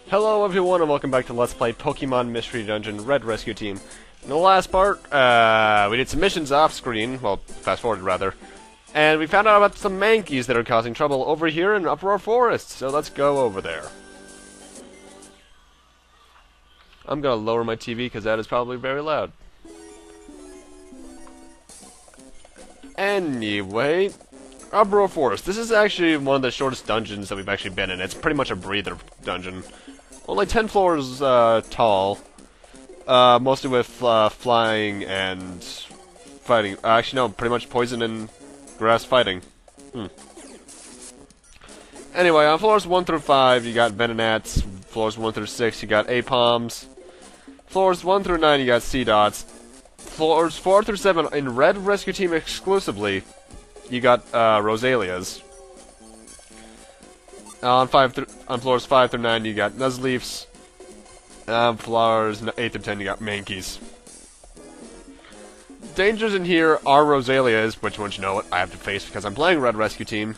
Hello everyone and welcome back to Let's Play Pokemon Mystery Dungeon Red Rescue Team. In the last part, we did some missions off-screen, well, fast-forwarded rather, and we found out about some Mankeys that are causing trouble over here in Uproar Forest, so let's go over there. I'm gonna lower my TV because that is probably very loud. Anyway, Uproar Forest. This is actually one of the shortest dungeons that we've actually been in. It's pretty much a breather dungeon. Only 10 floors tall, mostly with flying and fighting. Actually, no, pretty much poison and grass fighting. Anyway, on floors 1 through 5, you got Venonats. Floors 1 through 6, you got Apoms. Floors 1 through 9, you got Seedots. Floors 4 through 7, in Red Rescue Team exclusively, you got Rosalias. On floors 5 through 9, you got Nuzleafs. On floors 8 through 10, you got Mankeys. Dangers in here are Rosalias, which, once you know what, I have to face because I'm playing Red Rescue Team.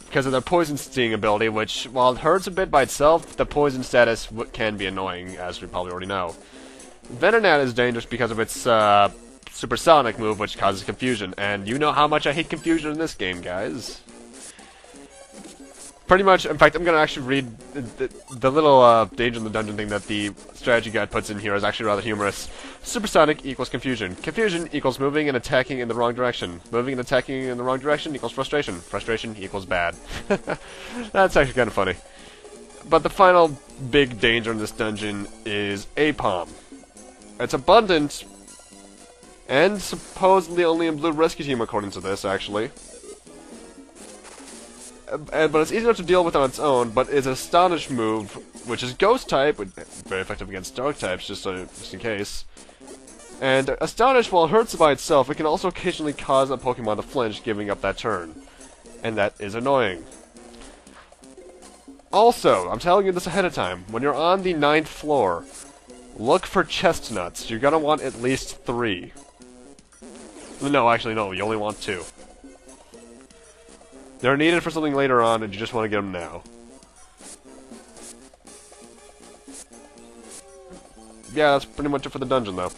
Because of their Poison Sting ability, which, while it hurts a bit by itself, the poison status can be annoying, as we probably already know. Venonat is dangerous because of its supersonic move, which causes confusion. And you know how much I hate confusion in this game, guys. Pretty much, in fact, I'm going to actually read the little danger in the dungeon thing that the strategy guide puts in here is actually rather humorous. Supersonic equals confusion. Confusion equals moving and attacking in the wrong direction. Moving and attacking in the wrong direction equals frustration. Frustration equals bad. That's actually kind of funny. But the final big danger in this dungeon is Apom. It's abundant, and supposedly only in Blue Rescue Team according to this, actually. But it's easy enough to deal with on its own, but its Astonish move, which is Ghost type, very effective against Dark types, just in case. And Astonish, while it hurts by itself, it can also occasionally cause a Pokemon to flinch, giving up that turn. And that is annoying. Also, I'm telling you this ahead of time, when you're on the 9th floor, look for chestnuts. You're gonna want at least 3. No, actually, no, you only want 2. They're needed for something later on, and you just want to get them now. Yeah, that's pretty much it for the dungeon, though.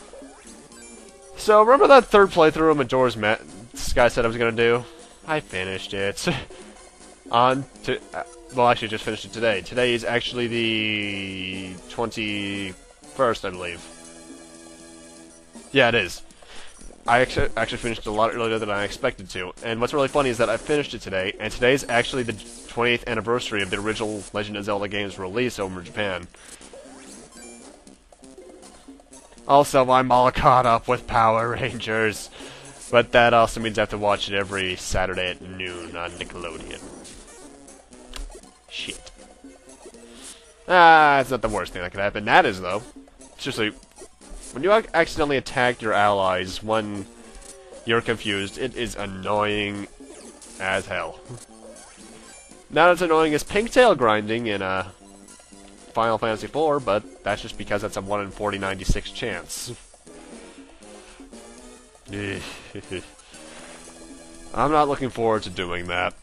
So, remember that third playthrough of Majora's Mask this guy said I was going to do? I finished it. Well, actually, just finished it today. Today is actually the 21st, I believe. Yeah, it is. I actually finished it a lot earlier than I expected to, and what's really funny is that I finished it today, and today is actually the 20th anniversary of the original Legend of Zelda game's release over in Japan. Also, I'm all caught up with Power Rangers, but that also means I have to watch it every Saturday at noon on Nickelodeon. Shit. It's not the worst thing that could happen. That is, though. Seriously. When you accidentally attack your allies when you're confused, it is annoying as hell. Not as annoying as Pinktail grinding in Final Fantasy IV, but that's just because that's a 1 in 4096 chance. I'm not looking forward to doing that.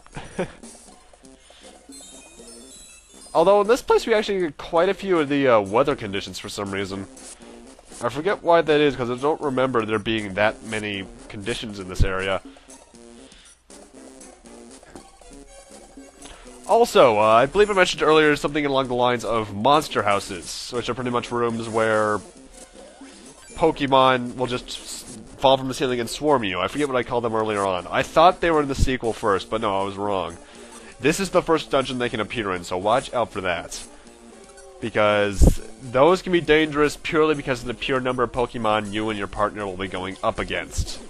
Although in this place we actually get quite a few of the weather conditions for some reason. I forget why that is, because I don't remember there being that many conditions in this area. Also, I believe I mentioned earlier something along the lines of monster houses, which are pretty much rooms where Pokemon will just fall from the ceiling and swarm you. I forget what I called them earlier on. I thought they were in the sequel first, but no, I was wrong. This is the first dungeon they can appear in, so watch out for that. Because those can be dangerous purely because of the pure number of Pokemon you and your partner will be going up against.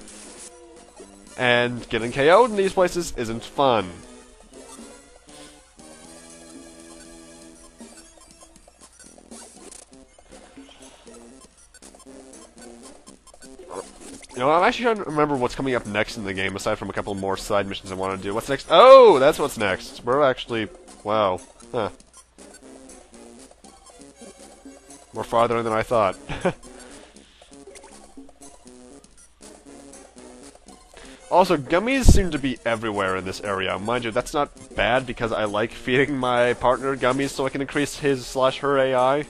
And getting KO'd in these places isn't fun. You know, I'm actually trying to remember what's coming up next in the game, aside from a couple more side missions I want to do. What's next? Oh, that's what's next. We're actually... wow. Huh. More farther than I thought. Also, gummies seem to be everywhere in this area. Mind you, that's not bad because I like feeding my partner gummies so I can increase his/her AI.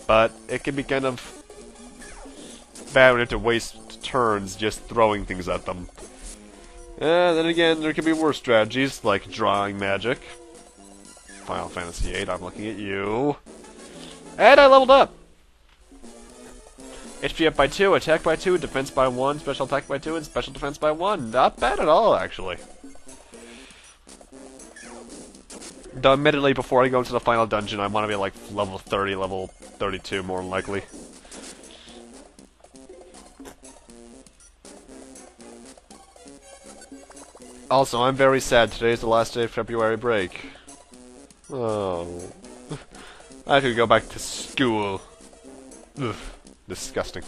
But it can be kind of bad when you have to waste turns just throwing things at them. And then again, there can be worse strategies, like drawing magic. Final Fantasy VIII, I'm looking at you. And I leveled up! HP up by 2, attack by 2, defense by 1, special attack by 2, and special defense by 1. Not bad at all, actually. Though, admittedly, before I go into the final dungeon, I want to be like level 30, level 32, more than likely. Also, I'm very sad. Today's the last day of February break. Oh. I have to go back to school. Ugh. Disgusting.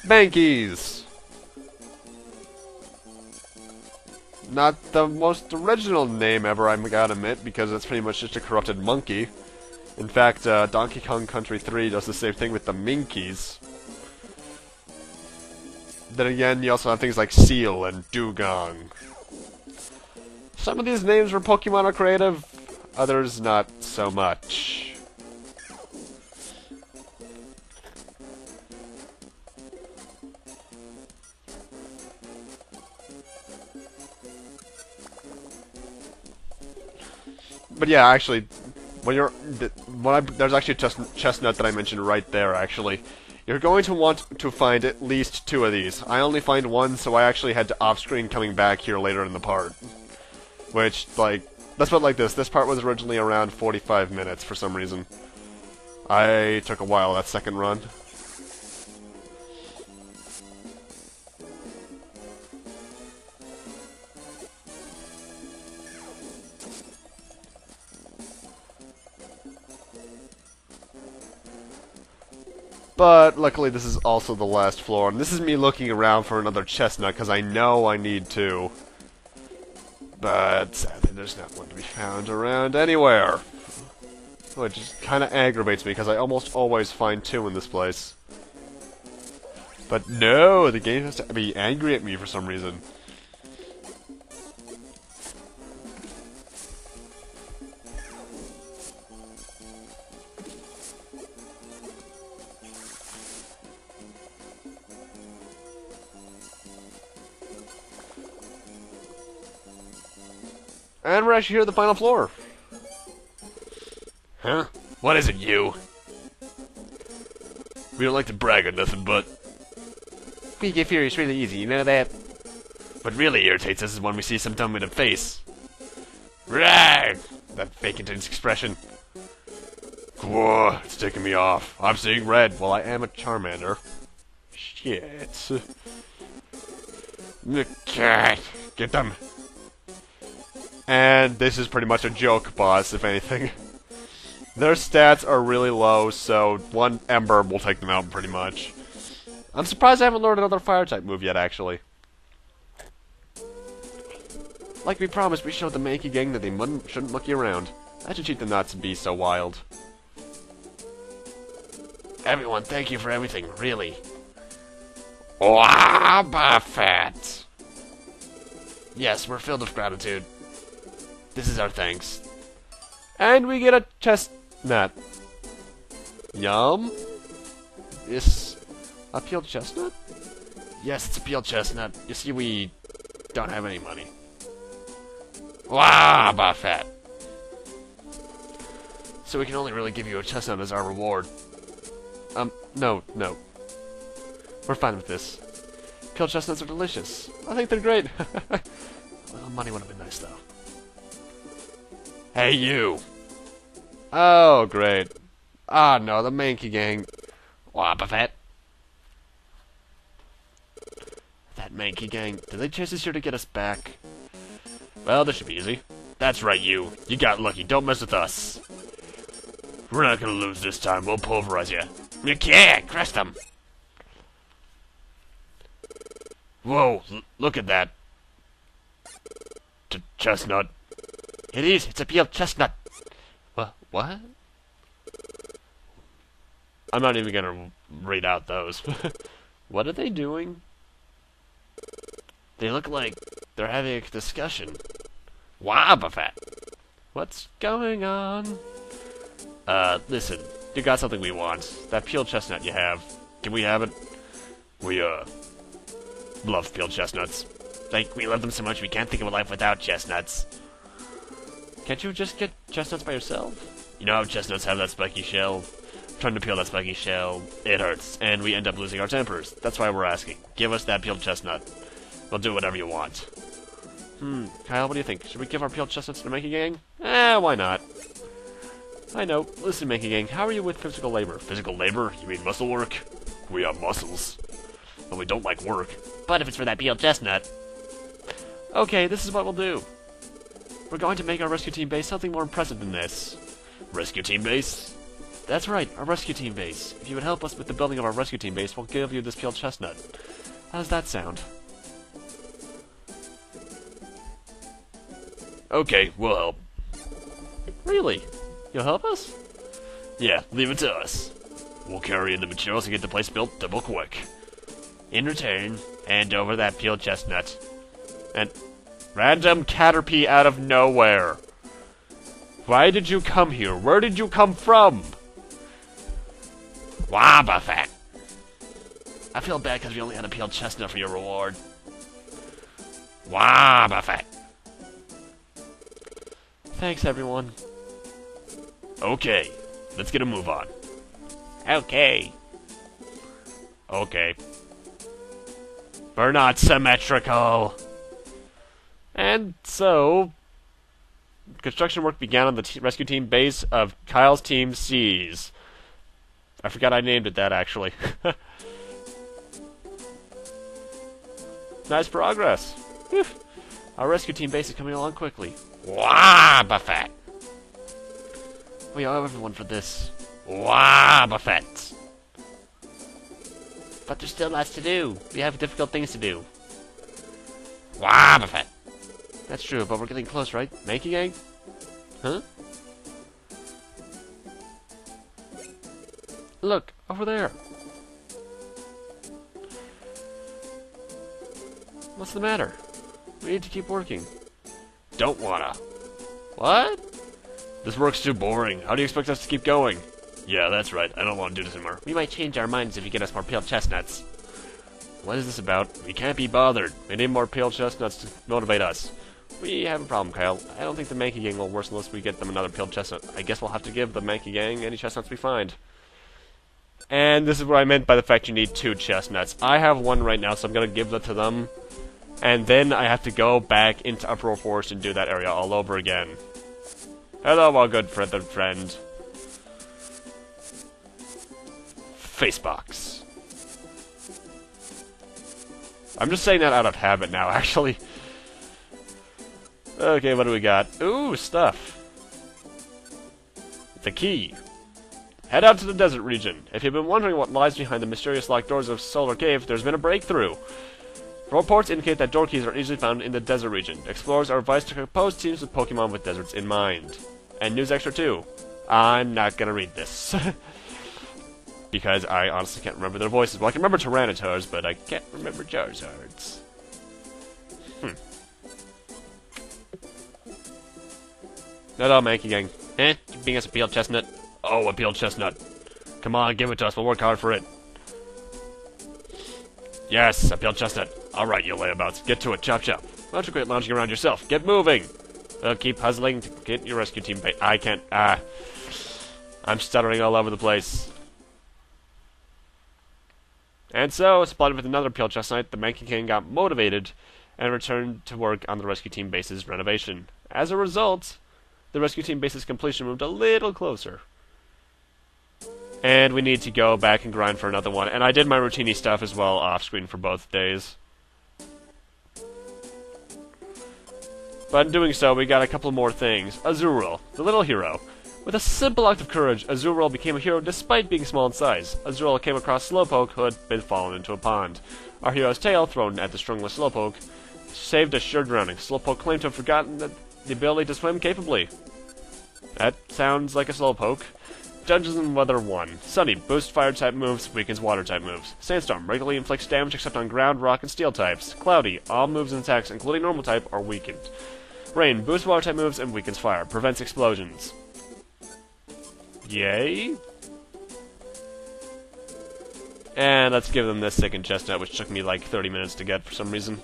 Mankeys! Not the most original name ever, I gotta admit, because it's pretty much just a corrupted monkey. In fact, Donkey Kong Country 3 does the same thing with the Mankeys. Then again, you also have things like Seal and Dugong. Some of these names for Pokemon are creative, others not so much. But yeah, actually, when you're there's actually a chestnut that I mentioned right there. Actually, you're going to want to find at least 2 of these. I only find 1, so I actually had to off-screen coming back here later in the part. Which, like, let's put it like this. This part was originally around 45 minutes for some reason. I took a while that second run. But luckily this is also the last floor, and this is me looking around for another chestnut, because I know I need to. But sadly there's not one to be found around anywhere. Which kind of aggravates me, because I almost always find 2 in this place. But no, the game has to be angry at me for some reason. And we're actually here at the final floor. Huh? What is it, you? We don't like to brag on nothing, but We get furious really easy, you know that? what really irritates us is when we see some dumb with a face. Right! That fake intense expression. Whoa, it's taking me off. I'm seeing red. Well, I am a Charmander. Shit. The cat. Get them. And this is pretty much a joke boss, if anything. Their stats are really low, so 1 Ember will take them out pretty much. I'm surprised I haven't learned another Fire-type move yet, actually. Like we promised, we showed the Mankey gang that they shouldn't monkey around. I should cheat them not to be so wild. Everyone, thank you for everything, really. Wabba fat. Yes, we're filled with gratitude. This is our thanks. And we get a chestnut. Yum. Is a peeled chestnut? Yes, it's a peeled chestnut. You see, we don't have any money. Wabba fat. So we can only really give you a chestnut as our reward. No. We're fine with this. Peeled chestnuts are delicious. I think they're great. A little money would have been nice, though. Hey, you. Oh, great. Ah, no, the Mankey gang. Wabba fat. That Mankey gang, did they chase us here to get us back? Well, this should be easy. That's right, you. You got lucky. Don't mess with us. We're not gonna lose this time. We'll pulverize you. You can't. Crest them. Whoa, look at that. Chestnut. It is. It's a peeled chestnut. What? I'm not even gonna read out those. What are they doing? They look like they're having a discussion. Wobbuffet. What's going on? Listen, you got something we want. That peeled chestnut you have. Can we have it? We, love peeled chestnuts. Like, we love them so much we can't think of a life without chestnuts. Can't you just get chestnuts by yourself? You know how chestnuts have that spiky shell? Trying to peel that spiky shell, it hurts, and we end up losing our tempers. That's why we're asking. Give us that peeled chestnut. We'll do whatever you want. Kyle, what do you think? Should we give our peeled chestnuts to the Mankey Gang? Why not? I know. Listen, Mankey Gang, how are you with physical labor? Physical labor? You mean muscle work? We have muscles. But we don't like work. But if it's for that peeled chestnut... Okay, this is what we'll do. We're going to make our rescue team base something more impressive than this. Rescue team base? That's right, our rescue team base. If you would help us with the building of our rescue team base, we'll give you this peeled chestnut. How does that sound? Okay, we'll help. Really? You'll help us? Yeah, leave it to us. We'll carry in the materials and get the place built double quick. In return, hand over that peeled chestnut. And random Caterpie out of nowhere. Why did you come here? Where did you come from? Wobbuffet. I feel bad because we only had a peeled chestnut for your reward. Wobbuffet. Thanks, everyone. Okay, let's get a move on. Okay. Okay. We're not symmetrical. And so, construction work began on the rescue team base of Kyle's Team C's. I forgot I named it that, actually. Nice progress. Whew. Our rescue team base is coming along quickly. Wobbuffet. We owe everyone for this. Wobbuffet. But there's still lots to do. We have difficult things to do. Wobbuffet. That's true, but we're getting close, right? Mankey Gang? Huh? Look, over there. What's the matter? We need to keep working. Don't wanna. What? This work's too boring. How do you expect us to keep going? Yeah, that's right. I don't want to do this anymore. We might change our minds if you get us more peeled chestnuts. What is this about? We can't be bothered. We need more peeled chestnuts to motivate us. We have a problem, Kyle. I don't think the Mankey Gang will worsen unless we get them another peeled chestnut. I guess we'll have to give the Mankey Gang any chestnuts we find. And this is what I meant by the fact you need 2 chestnuts. I have 1 right now, so I'm going to give that to them. And then I have to go back into Uproar Forest and do that area all over again. Hello, our good friend. Facebox. I'm just saying that out of habit now, actually. Okay, what do we got? Ooh, stuff. The key. Head out to the desert region. If you've been wondering what lies behind the mysterious locked doors of Solar Cave, there's been a breakthrough. Reports indicate that door keys are easily found in the desert region. Explorers are advised to compose teams with Pokemon with deserts in mind. And news extra too. I'm not gonna read this. Because I honestly can't remember their voices. Well, I can remember Tyranitar's, but I can't remember Charizard's. Hello, Mankey Gang. You being us a peeled chestnut? Oh, a peeled chestnut. Come on, give it to us. We'll work hard for it. Yes, a peeled chestnut. Alright, you layabouts. Get to it. Chop, chop. Why don't you quit lounging around yourself? Get moving! Keep puzzling to get your rescue team back. I can't. I'm stuttering all over the place. And so, supplied with another peeled chestnut, the Mankey King got motivated and returned to work on the rescue team base's renovation. As a result, the rescue team base's completion moved a little closer. And we need to go back and grind for another one. And I did my routine-y stuff as well off-screen for both days. But in doing so, we got a couple more things. Azurill, the little hero. With a simple act of courage, Azurill became a hero despite being small in size. Azurill came across Slowpoke, who had been fallen into a pond. Our hero's tail, thrown at the stringless Slowpoke, saved a sure drowning. Slowpoke claimed to have forgotten the ability to swim capably. That sounds like a Slowpoke. Dungeons and Weather 1. Sunny, boosts fire type moves, weakens water type moves. Sandstorm, regularly inflicts damage except on ground, rock, and steel types. Cloudy, all moves and attacks, including normal type, are weakened. Rain, boosts water type moves and weakens fire. Prevents explosions. Yay? And let's give them this second chestnut, which took me like 30 minutes to get for some reason.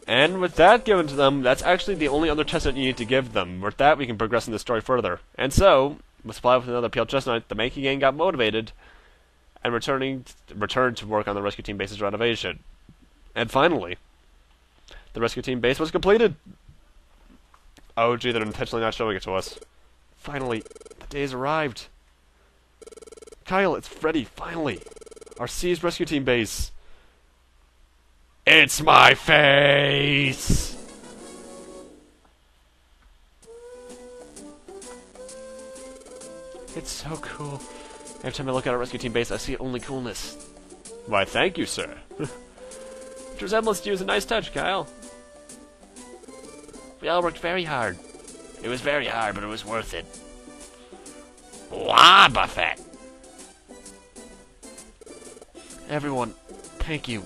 And with that given to them, that's actually the only other chestnut you need to give them. With that, we can progress in the story further. And so, supplied with another peeled chestnut, the Mankey gang got motivated and returned to work on the rescue team base's renovation. And finally, the rescue team base was completed! Oh gee, they're intentionally not showing it to us. Finally, the day's arrived. Kyle, it's Freddy, finally! Our seized rescue team base! It's my face! It's so cool. Every time I look at our rescue team base, I see only coolness. Why, thank you, sir. Which resemblance to you is a nice touch, Kyle. We all worked very hard. It was very hard, but it was worth it. Wah, Buffett! Everyone, thank you.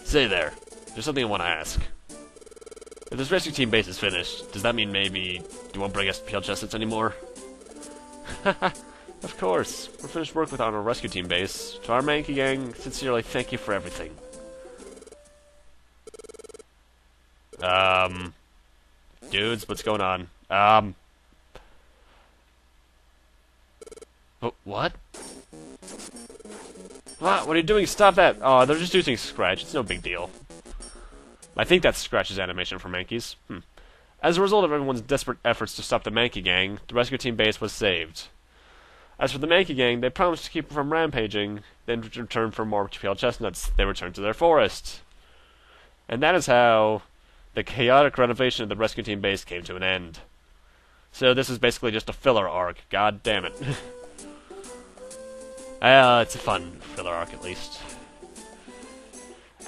Say there, there's something I want to ask. If this rescue team base is finished, does that mean maybe you won't bring us peeled chestnuts anymore? Of course. We're finished work with our rescue team base. To our Mankey gang, sincerely thank you for everything. Dudes, what's going on? What? What are you doing? Stop that! Oh, they're just using Scratch. It's no big deal. I think that's Scratch's animation for Mankeys. As a result of everyone's desperate efforts to stop the Mankey gang, the rescue team base was saved. As for the Mankey gang, they promised to keep them from rampaging, then in return for more peeled chestnuts, they returned to their forest. And that is how the chaotic renovation of the rescue team base came to an end. So this is basically just a filler arc. God damn it. It's a fun filler arc, at least.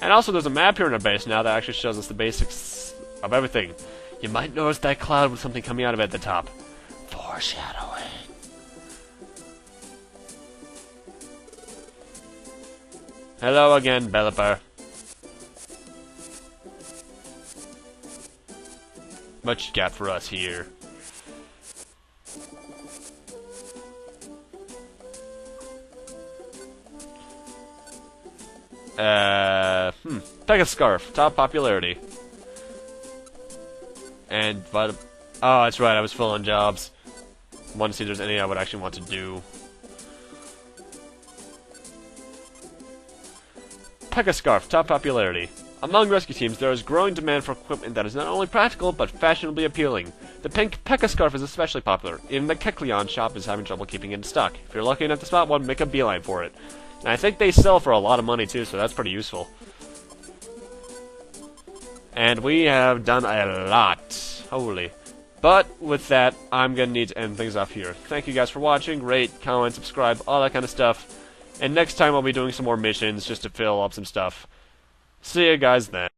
And also, there's a map here in our base now that actually shows us the basics of everything. You might notice that cloud with something coming out of it at the top. Foreshadowing. Hello again, developer. What you got for us here? Pega Scarf, top popularity. And, oh, that's right, I was full on jobs. Want to see if there's any I would actually want to do. Pega Scarf, top popularity. Among rescue teams, there is growing demand for equipment that is not only practical, but fashionably appealing. The pink Pekka Scarf is especially popular. Even the Kekleon shop is having trouble keeping it in stock. If you're lucky enough to spot one, make a beeline for it. And I think they sell for a lot of money too, so that's pretty useful. And we have done a lot. Holy. But with that, I'm gonna need to end things off here. Thank you guys for watching. Rate, comment, subscribe, all that kind of stuff. And next time I'll be doing some more missions just to fill up some stuff. See you guys then.